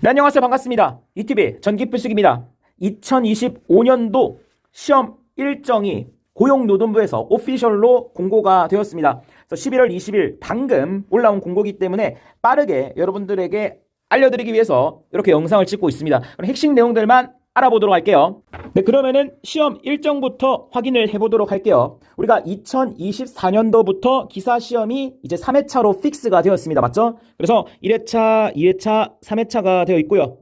네, 안녕하세요. 반갑습니다. 유튜브 전기풀수기입니다. 2025년도 시험 일정이 고용노동부에서 오피셜로 공고가 되었습니다. 그래서 11월 20일 방금 올라온 공고이기 때문에 빠르게 여러분들에게 알려드리기 위해서 이렇게 영상을 찍고 있습니다. 그럼 핵심 내용들만 알아보도록 할게요. 네, 그러면은 시험 일정부터 확인을 해보도록 할게요. 우리가 2024년도부터 기사 시험이 이제 3회차로 픽스가 되었습니다. 맞죠? 그래서 1회차, 2회차, 3회차가 되어 있고요.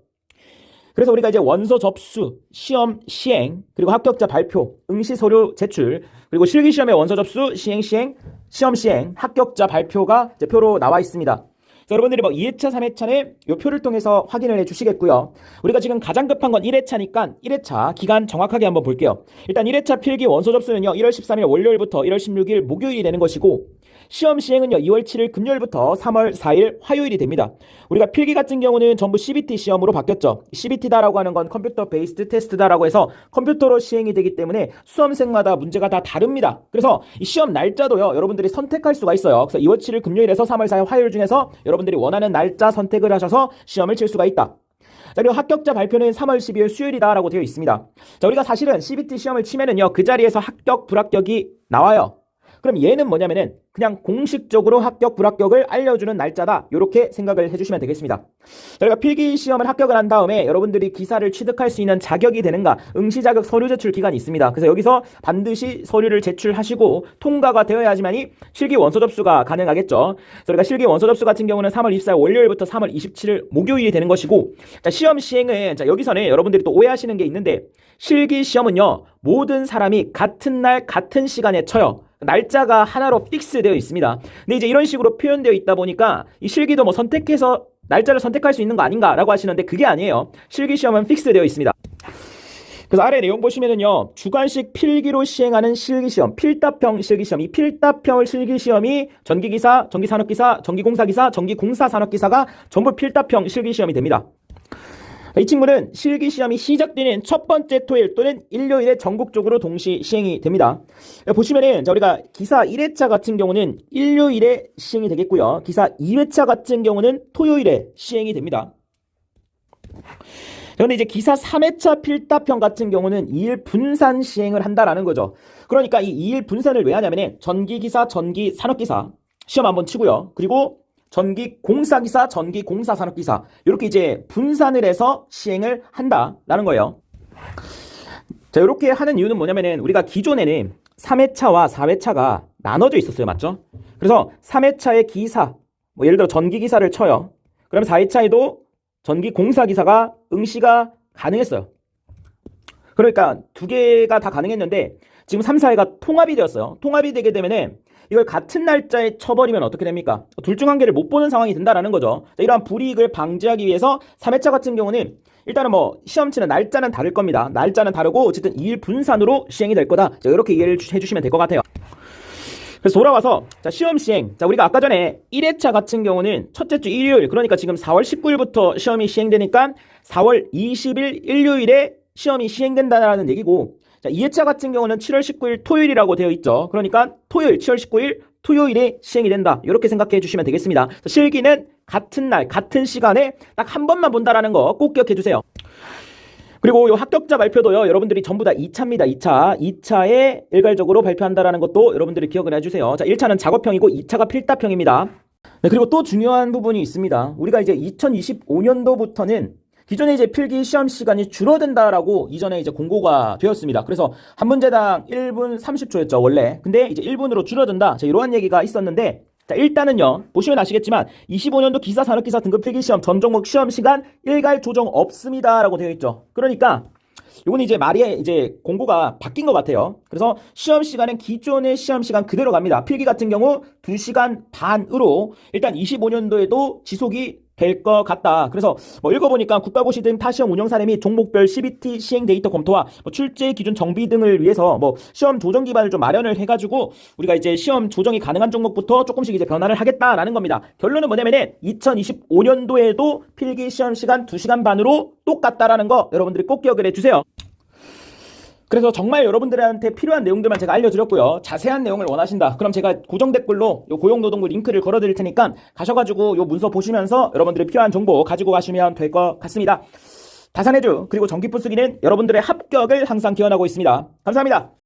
그래서 우리가 이제 원서 접수, 시험 시행, 그리고 합격자 발표, 응시 서류 제출, 그리고 실기 시험의 원서 접수, 시행, 시험 시행, 합격자 발표가 이제 표로 나와 있습니다. 여러분들이 2회차, 3회차는 이 표를 통해서 확인을 해주시겠고요. 우리가 지금 가장 급한 건 1회차니까 1회차 기간 정확하게 한번 볼게요. 일단 1회차 필기 원서 접수는요, 1월 13일 월요일부터 1월 16일 목요일이 되는 것이고, 시험 시행은요, 2월 7일 금요일부터 3월 4일 화요일이 됩니다. 우리가 필기 같은 경우는 전부 CBT 시험으로 바뀌었죠. CBT다라고 하는 건 컴퓨터 베이스드 테스트다라고 해서 컴퓨터로 시행이 되기 때문에 수험생마다 문제가 다 다릅니다. 그래서 이 시험 날짜도요, 여러분들이 선택할 수가 있어요. 그래서 2월 7일 금요일에서 3월 4일 화요일 중에서 여러분들이 원하는 날짜 선택을 하셔서 시험을 칠 수가 있다. 자, 그리고 합격자 발표는 3월 12일 수요일이다라고 되어 있습니다. 자, 우리가 사실은 CBT 시험을 치면은요, 그 자리에서 합격, 불합격이 나와요. 그럼 얘는 뭐냐면은 그냥 공식적으로 합격, 불합격을 알려주는 날짜다. 이렇게 생각을 해주시면 되겠습니다. 저희가 필기 시험을 합격을 한 다음에 여러분들이 기사를 취득할 수 있는 자격이 되는가, 응시 자격 서류 제출 기간이 있습니다. 그래서 여기서 반드시 서류를 제출하시고 통과가 되어야지만이 실기 원서 접수가 가능하겠죠. 저희가 실기 원서 접수 같은 경우는 3월 24일 월요일부터 3월 27일 목요일이 되는 것이고, 자, 시험 시행은 자, 여기서는 여러분들이 또 오해하시는 게 있는데, 실기 시험은요, 모든 사람이 같은 날 같은 시간에 쳐요. 날짜가 하나로 픽스되어 있습니다. 근데 이제 이런 식으로 표현되어 있다 보니까 이 실기도 뭐 선택해서 날짜를 선택할 수 있는 거 아닌가라고 하시는데, 그게 아니에요. 실기 시험은 픽스되어 있습니다. 그래서 아래 내용 보시면은요, 주관식 필기로 시행하는 실기시험, 필답형 실기시험, 이 필답형 실기시험이 전기기사, 전기산업기사, 전기공사기사, 전기공사산업기사가 전부 필답형 실기시험이 됩니다. 이 친구는 실기시험이 시작되는 첫 번째 토요일 또는 일요일에 전국적으로 동시 시행이 됩니다. 보시면은 우리가 기사 1회차 같은 경우는 일요일에 시행이 되겠고요. 기사 2회차 같은 경우는 토요일에 시행이 됩니다. 그런데 이제 기사 3회차 필답형 같은 경우는 2일 분산 시행을 한다라는 거죠. 그러니까 이 2일 분산을 왜 하냐면은 전기기사, 전기산업기사 시험 한번 치고요. 그리고 전기공사기사, 전기공사산업기사 이렇게 이제 분산을 해서 시행을 한다라는 거예요. 자, 이렇게 하는 이유는 뭐냐면은 우리가 기존에는 3회차와 4회차가 나눠져 있었어요. 맞죠? 그래서 3회차의 기사, 뭐 예를 들어 전기기사를 쳐요. 그럼 4회차에도 전기공사기사가 응시가 가능했어요. 그러니까 두 개가 다 가능했는데 지금 3, 4회가 통합이 되었어요. 통합이 되게 되면은 이걸 같은 날짜에 쳐버리면 어떻게 됩니까? 둘 중 한 개를 못 보는 상황이 된다라는 거죠. 자, 이러한 불이익을 방지하기 위해서 3회차 같은 경우는 일단은 뭐 시험 치는 날짜는 다를 겁니다. 날짜는 다르고 어쨌든 2일 분산으로 시행이 될 거다. 자, 이렇게 이해를 해주시면 될 것 같아요. 그래서 돌아와서 자, 시험 시행. 자, 우리가 아까 전에 1회차 같은 경우는 첫째 주 일요일, 그러니까 지금 4월 19일부터 시험이 시행되니까 4월 20일 일요일에 시험이 시행된다는 얘기고, 자, 2회차 같은 경우는 7월 19일 토요일이라고 되어 있죠. 그러니까 토요일 7월 19일 토요일에 시행이 된다. 이렇게 생각해 주시면 되겠습니다. 실기는 같은 날 같은 시간에 딱 한 번만 본다라는 거 꼭 기억해 주세요. 그리고 이 합격자 발표도요, 여러분들이 전부 다 2차입니다. 2차에 일괄적으로 발표한다라는 것도 여러분들이 기억을 해주세요. 자, 1차는 작업형이고 2차가 필답형입니다. 네, 그리고 또 중요한 부분이 있습니다. 우리가 이제 2025년도부터는 기존에 이제 필기 시험 시간이 줄어든다라고 이전에 이제 공고가 되었습니다. 그래서 한 문제당 1분 30초였죠, 원래. 근데 이제 1분으로 줄어든다. 자, 이러한 얘기가 있었는데, 자, 일단은요, 보시면 아시겠지만 25년도 기사, 산업기사 등급 필기 시험 전 종목 시험 시간 일괄 조정 없습니다라고 되어 있죠. 그러니까 이건 이제 말이 이제 공고가 바뀐 것 같아요. 그래서 시험 시간은 기존의 시험 시간 그대로 갑니다. 필기 같은 경우 2시간 반으로 일단 25년도에도 지속이 될 것 같다. 그래서 뭐 읽어보니까 국가고시 등 타시험 운영 사례 및 종목별 CBT 시행 데이터 검토와 뭐 출제 기준 정비 등을 위해서 뭐 시험 조정 기반을 좀 마련을 해가지고 우리가 이제 시험 조정이 가능한 종목부터 조금씩 이제 변화를 하겠다라는 겁니다. 결론은 뭐냐면은 2025년도에도 필기 시험 시간 2시간 반으로 똑같다라는 거 여러분들이 꼭 기억을 해주세요. 그래서 정말 여러분들한테 필요한 내용들만 제가 알려드렸고요. 자세한 내용을 원하신다. 그럼 제가 고정 댓글로 요 고용노동부 링크를 걸어드릴 테니까 가셔가지고 요 문서 보시면서 여러분들이 필요한 정보 가지고 가시면 될 것 같습니다. 다산해주 그리고 전기부수기는 여러분들의 합격을 항상 기원하고 있습니다. 감사합니다.